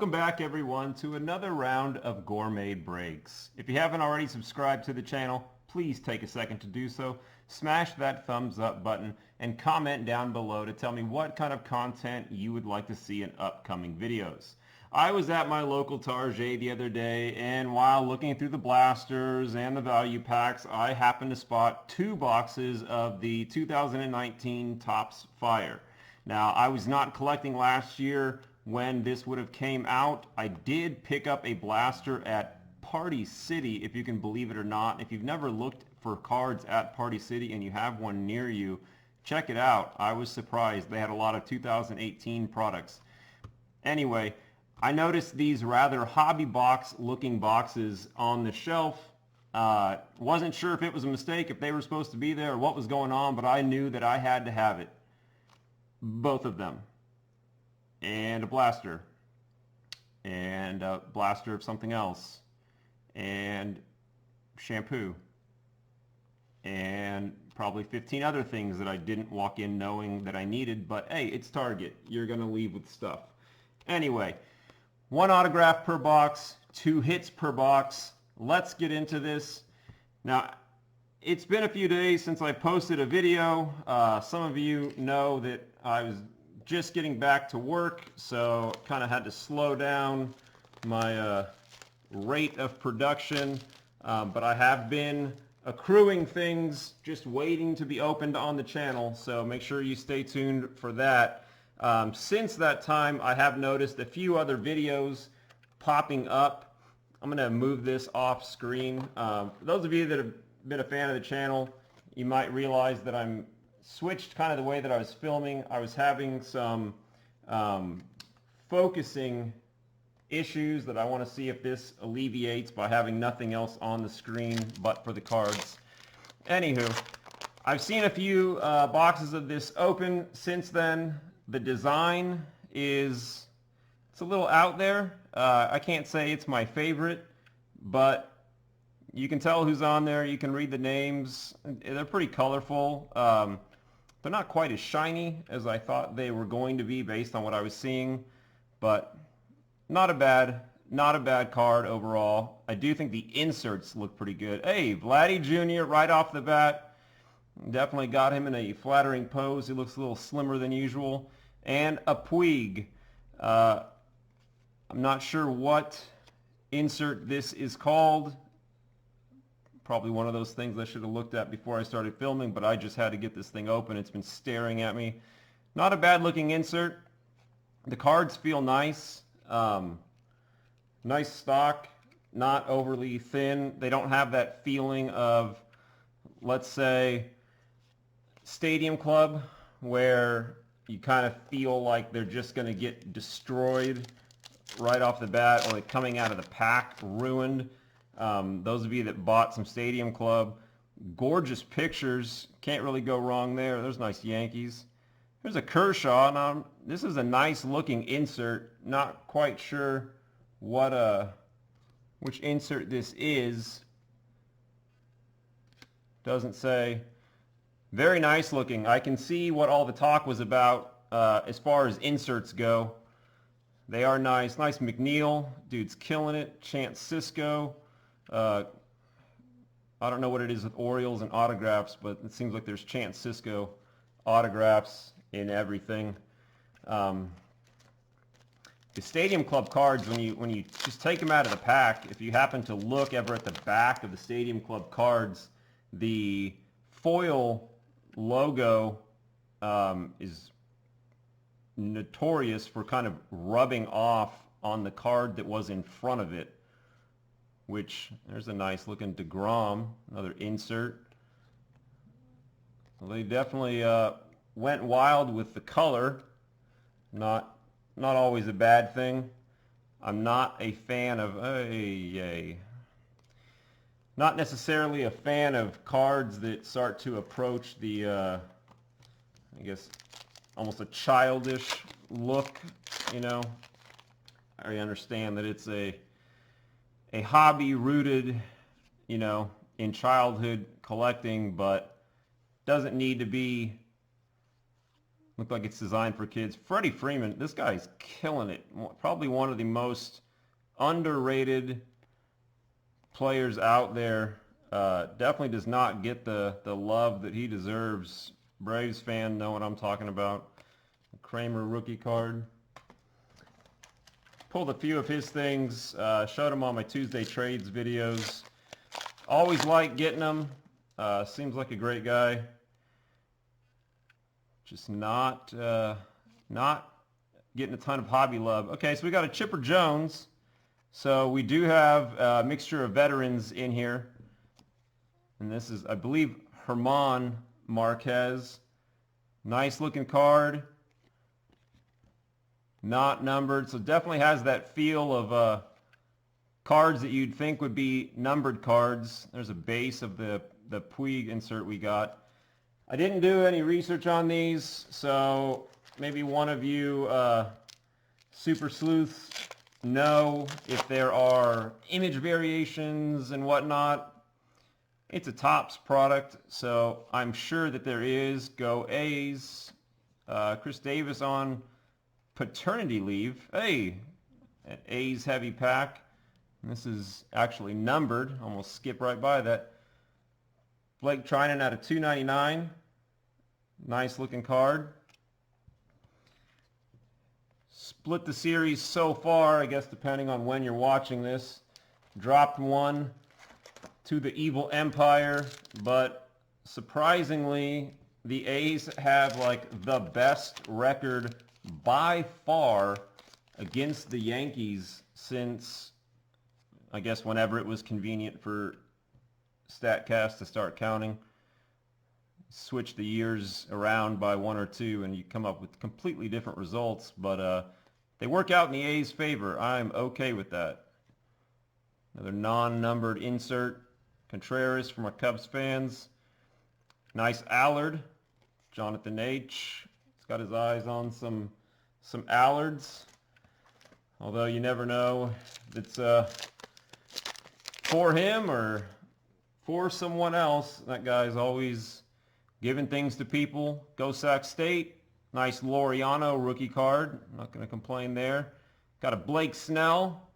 Welcome back everyone to another round of Gore Made breaks. If you haven't already subscribed to the channel, please take a second to do so. Smash that thumbs up button and comment down below to tell me what kind of content you would like to see in upcoming videos. I was at my local Target the other day, and while looking through the blasters and the value packs, I happened to spot two boxes of the 2019 Topps Fire. Now, I was not collecting last year when this would have came out. I did pick up a blaster at Party City, if you can believe it or not. If you've never looked for cards at Party City and you have one near you, check it out. I was surprised. They had a lot of 2018 products. Anyway, I noticed these rather hobby box looking boxes on the shelf. Wasn't sure if it was a mistake, if they were supposed to be there or what was going on, but I knew that I had to have it. Both of them. And a blaster, and a blaster of something else, and shampoo, and probably 15 other things that I didn't walk in knowing that I needed, but hey, it's Target. You're gonna leave with stuff. Anyway, one autograph per box, 2 hits per box. Let's get into this. Now, it's been a few days since I posted a video. Some of you know that I was just getting back to work, so kind of had to slow down my rate of production, but I have been accruing things just waiting to be opened on the channel, so make sure you stay tuned for that. Since that time, I have noticed a few other videos popping up. I'm going to move this off screen. For those of you that have been a fan of the channel, you might realize that I'm switched kind of the way that I was filming. I was having some focusing issues that I want to see if this alleviates by having nothing else on the screen but for the cards. Anywho, I've seen a few boxes of this open since then. The design it's a little out there. I can't say it's my favorite, but you can tell who's on there. You can read the names. They're pretty colorful. They're not quite as shiny as I thought they were going to be based on what I was seeing, but not a bad card overall. I do think the inserts look pretty good. Hey, Vladdy Jr. right off the bat. Definitely got him in a flattering pose. He looks a little slimmer than usual. And a Puig. I'm not sure what insert this is called. Probably one of those things I should have looked at before I started filming, but I just had to get this thing open. It's been staring at me. Not a bad looking insert. The cards feel nice. Nice stock, not overly thin. They don't have that feeling of, let's say, Stadium Club, where you kind of feel like they're just going to get destroyed right off the bat, or like coming out of the pack, ruined. Those of you that bought some Stadium Club, gorgeous pictures. Can't really go wrong there. There's nice Yankees. There's a Kershaw. Now, this is a nice looking insert. Not quite sure what which insert this is. Doesn't say. Very nice looking. I can see what all the talk was about as far as inserts go. They are nice. Nice McNeil. Dude's killing it. Chance Cisco. I don't know what it is with Orioles and autographs, but it seems like there's Chance Cisco autographs in everything. The Stadium Club cards, when you just take them out of the pack, if you happen to look ever at the back of the Stadium Club cards, the foil logo is notorious for kind of rubbing off on the card that was in front of it. Which, there's a nice looking DeGrom, another insert. Well, they definitely went wild with the color. Not always a bad thing. I'm not a fan of, not necessarily a fan of cards that start to approach the, I guess, almost a childish look, you know. I understand that it's a hobby rooted, you know, in childhood collecting, but doesn't need to be Looked like it's designed for kids. Freddie Freeman, this guy's killing it. Probably one of the most underrated players out there. Definitely does not get the love that he deserves. Braves fan know what I'm talking about. Kramer rookie card. Pulled a few of his things. Showed them on my Tuesday Trades videos. Always like getting them. Seems like a great guy. Just not getting a ton of hobby love. Okay, so we got a Chipper Jones. So we do have a mixture of veterans in here. And this is, I believe, Herman Marquez. Nice looking card. Not numbered, so definitely has that feel of cards that you'd think would be numbered cards. There's a base of the Puig insert we got. I didn't do any research on these, so maybe one of you super sleuths know if there are image variations and whatnot. It's a Topps product, so I'm sure that there is. Go A's. Chris Davis on paternity leave. Hey, an A's heavy pack. And this is actually numbered. Almost skip right by that. Blake Trinan out of 299. Nice looking card. Split the series so far, I guess depending on when you're watching this. Dropped one to the Evil Empire, but surprisingly, the A's have like the best record by far against the Yankees since, I guess, whenever it was convenient for StatCast to start counting. Switch the years around by 1 or 2 and you come up with completely different results, but they work out in the A's favor. I'm okay with that. Another non-numbered insert. Contreras from our Cubs fans. Nice Allard. Jonathan H. He's got his eyes on some Allards. Although you never know if it's for him or for someone else. That guy's always giving things to people. Go Sac State. Nice Laureano rookie card. I'm not going to complain there. Got a Blake Snell.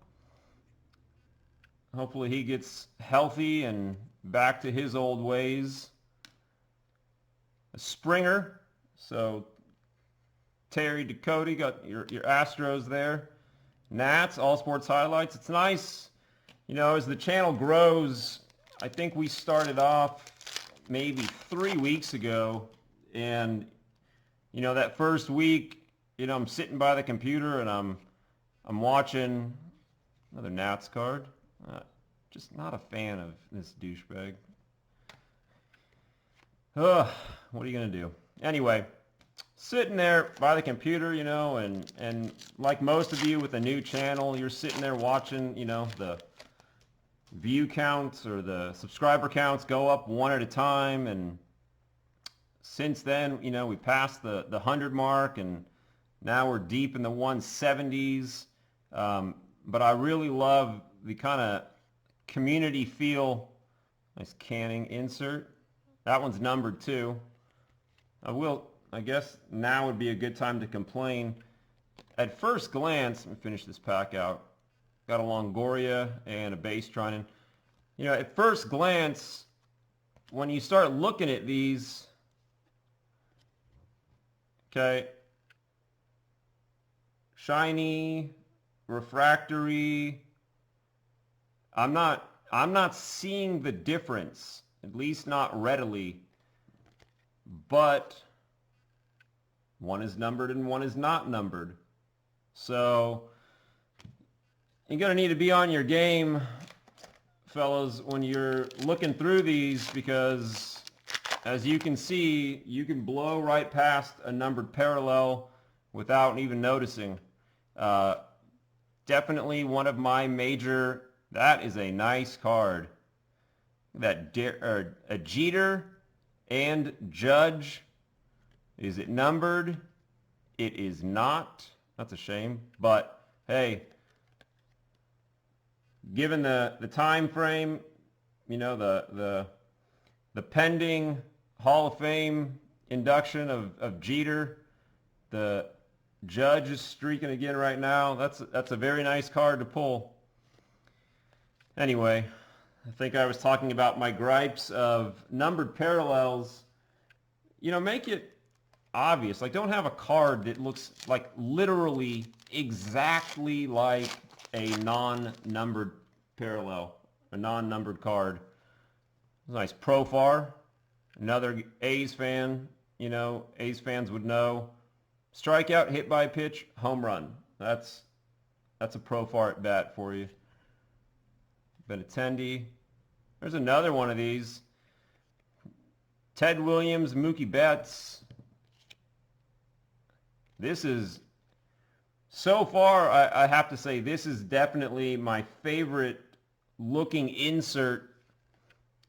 Hopefully he gets healthy and back to his old ways. A Springer. So Terry Ducote, got your Astros there. Nats, All Sports Highlights. It's nice, you know, as the channel grows. I think we started off maybe 3 weeks ago, and you know, that first week, you know, I'm sitting by the computer and I'm watching another Nats card. Just not a fan of this douchebag. Ugh, what are you gonna do? Anyway, sitting there by the computer, you know, and like most of you with a new channel, you're sitting there watching, you know, the view counts or the subscriber counts go up one at a time, and since then, you know, we passed the 100 mark, and now we're deep in the 170s. But I really love the kind of community feel. Nice Canning insert. That one's numbered too. I guess now would be a good time to complain. At first glance, let me finish this pack out. Got a Longoria and a base Trinan. You know, at first glance, when you start looking at these, okay, shiny, refractory, I'm not seeing the difference, at least not readily, but one is numbered and one is not numbered. So you're going to need to be on your game, fellas, when you're looking through these, because as you can see, you can blow right past a numbered parallel without even noticing. Definitely one of my major, that is a nice card. That a Jeter and Judge. Is it numbered? It is not. That's a shame. But hey, given the time frame, you know, the pending Hall of Fame induction of Jeter, The Judge is streaking again right now. That's a very nice card to pull. Anyway, I think I was talking about my gripes of numbered parallels. You know, make it obvious. Like, don't have a card that looks like literally exactly like a non-numbered parallel, a non-numbered card. Nice Profar, another A's fan. You know, A's fans would know. Strikeout, hit by pitch, home run. That's a Profar at bat for you. Benintendi. There's another one of these. Ted Williams, Mookie Betts. This is, so far, I have to say, this is definitely my favorite looking insert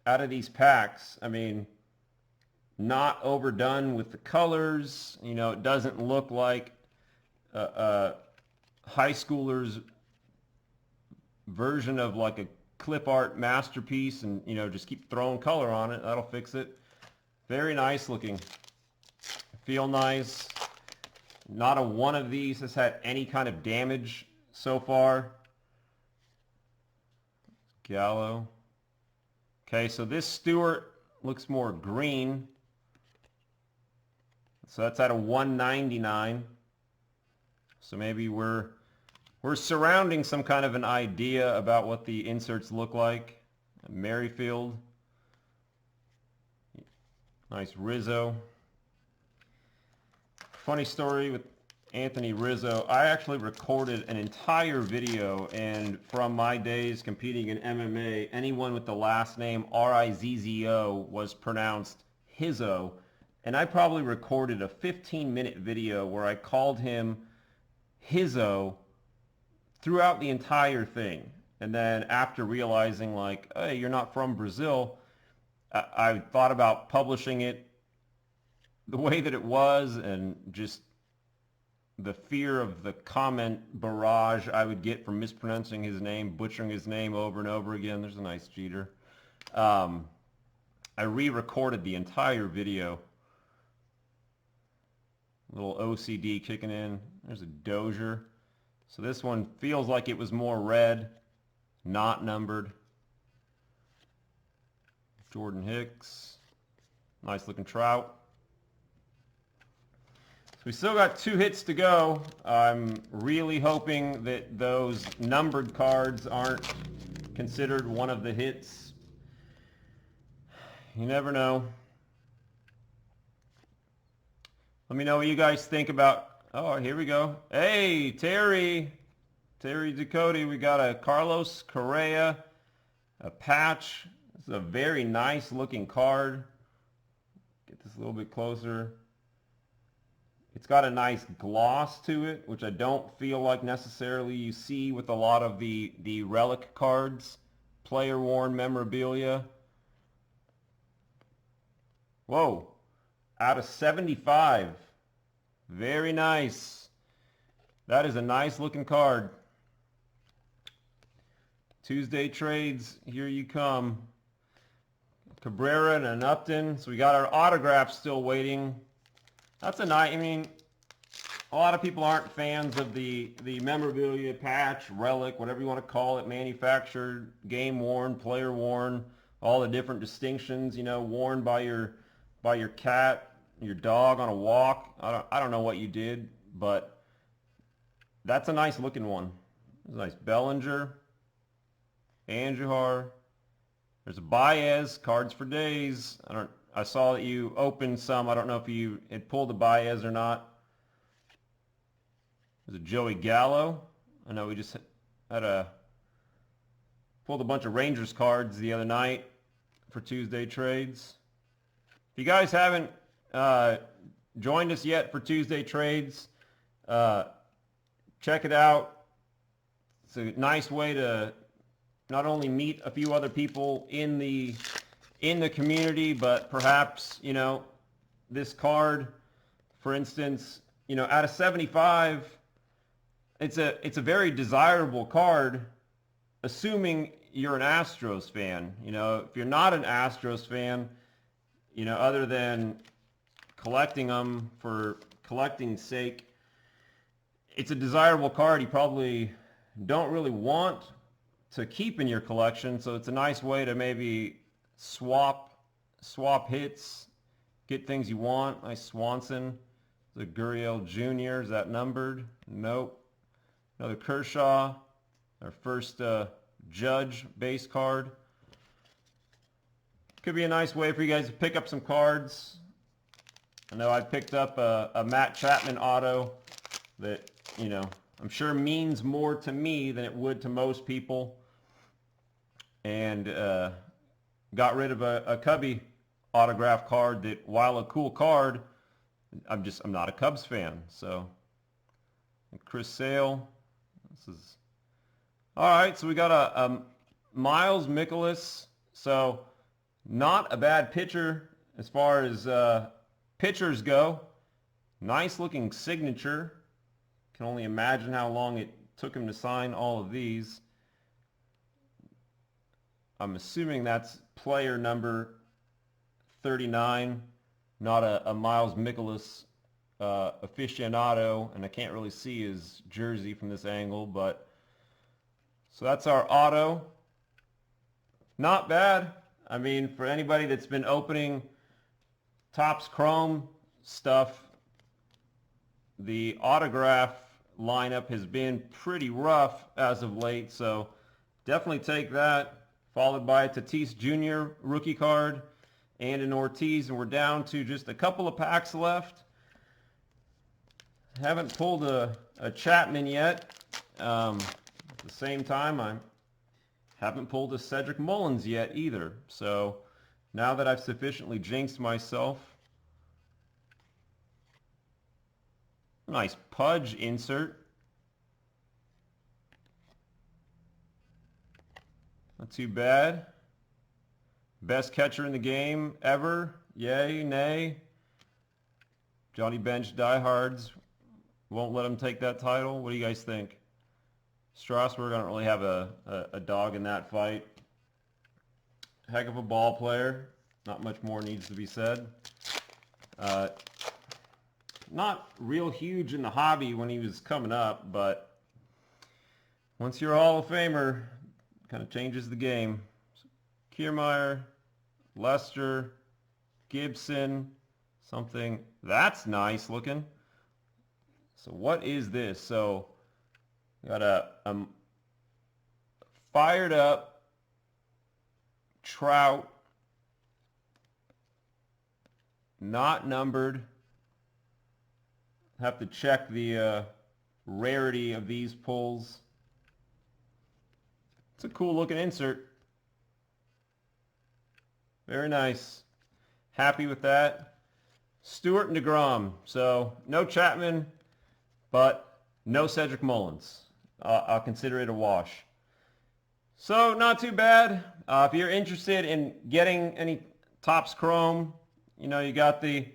out of these packs. I mean, not overdone with the colors. You know, it doesn't look like a high schooler's version of like a clip art masterpiece and, you know, just keep throwing color on it. That'll fix it. Very nice looking. Feel nice. Not a one of these has had any kind of damage so far. Gallo. Okay, so this Stewart looks more green. So that's at a 199. So maybe we're surrounding some kind of an idea about what the inserts look like. Merrifield. Nice Rizzo. Funny story with Anthony Rizzo. I actually recorded an entire video, and from my days competing in MMA, anyone with the last name Rizzo was pronounced Hizzo. And I probably recorded a 15-minute video where I called him Hizzo throughout the entire thing. And then after realizing, like, hey, you're not from Brazil, I thought about publishing it the way that it was, and just the fear of the comment barrage I would get from mispronouncing his name, butchering his name over and over again. There's a nice Jeter. I re-recorded the entire video. Little OCD kicking in. There's a Dozier. So this one feels like it was more red, not numbered. Jordan Hicks. Nice looking Trout. So we still got 2 hits to go. I'm really hoping that those numbered cards aren't considered one of the hits. You never know. Let me know what you guys think about. Oh, here we go. Hey, Terry Ducote. We got a Carlos Correa, a patch. This is a very nice looking card. Get this a little bit closer. It's got a nice gloss to it, which I don't feel like necessarily you see with a lot of the Relic cards. Player worn memorabilia. Whoa. Out of 75. Very nice. That is a nice looking card. Tuesday trades, here you come. Cabrera and an Upton. So we got our autographs still waiting. That's a nice, I mean, a lot of people aren't fans of the memorabilia, patch, relic, whatever you want to call it, manufactured, game worn, player worn, all the different distinctions, you know, worn by your cat, your dog on a walk. I don't know what you did, but that's a nice looking one. There's a nice Bellinger, Andujar. There's a Baez, cards for days. I saw that you opened some. I don't know if you had pulled a Baez or not. There's a Joey Gallo. I know we just pulled a bunch of Rangers cards the other night for Tuesday trades. If you guys haven't joined us yet for Tuesday trades, check it out. It's a nice way to not only meet a few other people in the community, but perhaps, you know, this card, for instance, you know, out of 75, it's a very desirable card, assuming you're an Astros fan. You know, if you're not an Astros fan, you know, other than collecting them for collecting's sake. It's a desirable card you probably don't really want to keep in your collection, so it's a nice way to maybe swap hits, get things you want. Nice Swanson, the Gurriel Jr. Is that numbered? Nope. Another Kershaw, our first Judge base card. Could be a nice way for you guys to pick up some cards. I know I picked up a Matt Chapman auto that, you know, I'm sure means more to me than it would to most people. And got rid of a Cubby autograph card that, while a cool card, I'm not a Cubs fan. So, and Chris Sale. This is all right. So we got a Miles Mikolas. So not a bad pitcher as far as pitchers go. Nice looking signature. Can only imagine how long it took him to sign all of these. I'm assuming that's player number 39, not a Miles Mikolas aficionado, and I can't really see his jersey from this angle, but so that's our auto. Not bad. I mean, for anybody that's been opening Topps Chrome stuff, the autograph lineup has been pretty rough as of late, so definitely take that, followed by a Tatis Jr. rookie card and an Ortiz, and we're down to just a couple of packs left. Haven't pulled a Chapman yet. At the same time, I haven't pulled a Cedric Mullins yet either. So now that I've sufficiently jinxed myself, nice Pudge insert. Not too bad. Best catcher in the game ever. Yay, nay. Johnny Bench diehards won't let him take that title. What do you guys think? Strasburg, I don't really have a dog in that fight. Heck of a ball player. Not much more needs to be said. Not real huge in the hobby when he was coming up, but once you're a Hall of Famer, kind of changes the game. Kiermaier, Lester, Gibson, something. That's nice looking. So what is this? So got a fired up Trout, not numbered. Have to check the rarity of these pulls. It's a cool looking insert. Very nice. Happy with that. Stewart and DeGrom. So no Chapman, but no Cedric Mullins. I'll consider it a wash. So not too bad. If you're interested in getting any Topps Chrome, you know, you got the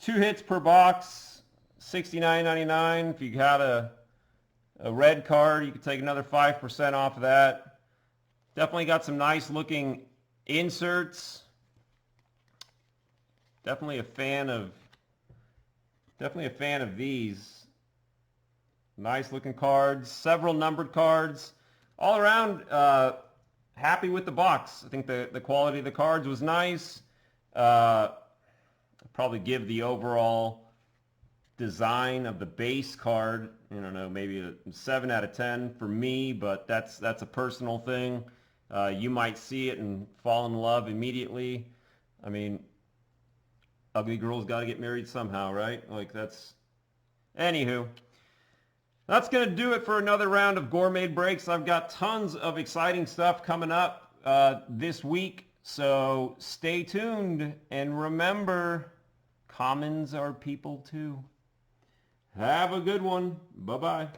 2 hits per box, $69.99. If you got a red card, you could take another 5% off of that. Definitely got some nice looking inserts. Definitely a fan of these. Nice looking cards, several numbered cards. All around, happy with the box. I think the quality of the cards was nice. I'd probably give the overall design of the base card, I don't know, maybe a 7 out of 10 for me, but that's a personal thing. You might see it and fall in love immediately. I mean, ugly girls got to get married somehow, right? Like that's... Anywho, that's going to do it for another round of Gore Made breaks. I've got tons of exciting stuff coming up this week, so stay tuned. And remember, commons are people too. Have a good one. Bye-bye.